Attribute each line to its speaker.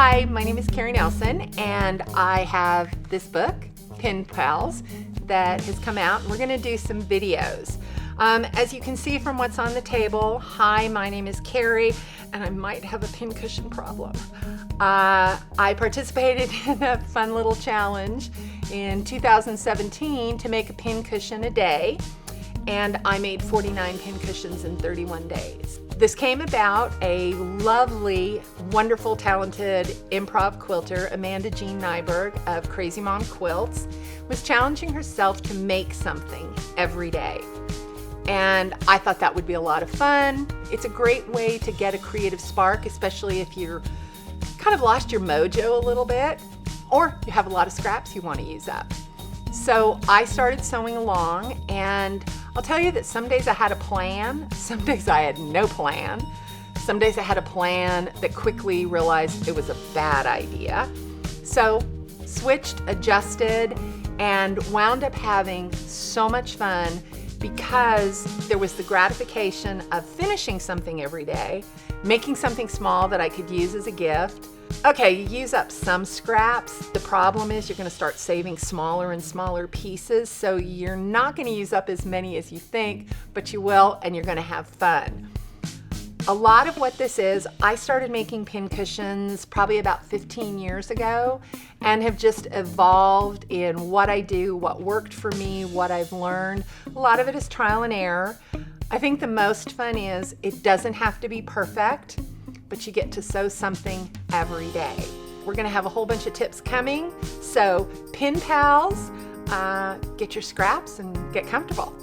Speaker 1: Hi, my name is Carrie Nelson, and I have this book, Pen Pals, that has come out. We're going to do some videos. As you can see from what's on the table, hi, my name is Carrie, and I might have a pincushion problem. I participated in a fun little challenge in 2017 to make a pincushion a day, and I made 49 pincushions in 31 days. This came about a lovely, wonderful, talented improv quilter, Amanda Jean Nyberg of Crazy Mom Quilts, was challenging herself to make something every day. And I thought that would be a lot of fun. It's a great way to get a creative spark, especially if you're kind of lost your mojo a little bit, or you have a lot of scraps you want to use up. So I started sewing along, and I'll tell you that some days I had a plan, some days I had no plan. Some days I had a plan that quickly realized it was a bad idea. So switched, adjusted, and wound up having so much fun because there was the gratification of finishing something every day, making something small that I could use as a gift. Okay, you use up some scraps. The problem is you're going to start saving smaller and smaller pieces, so you're not going to use up as many as you think, but you will, and you're going to have fun. A lot of what this is, I started making pincushions probably about 15 years ago and have just evolved in what I do, what worked for me, what I've learned. A lot of it is trial and error. I think the most fun is it doesn't have to be perfect, but you get to sew something every day. We're gonna have a whole bunch of tips coming, so Pen Pals, get your scraps and get comfortable.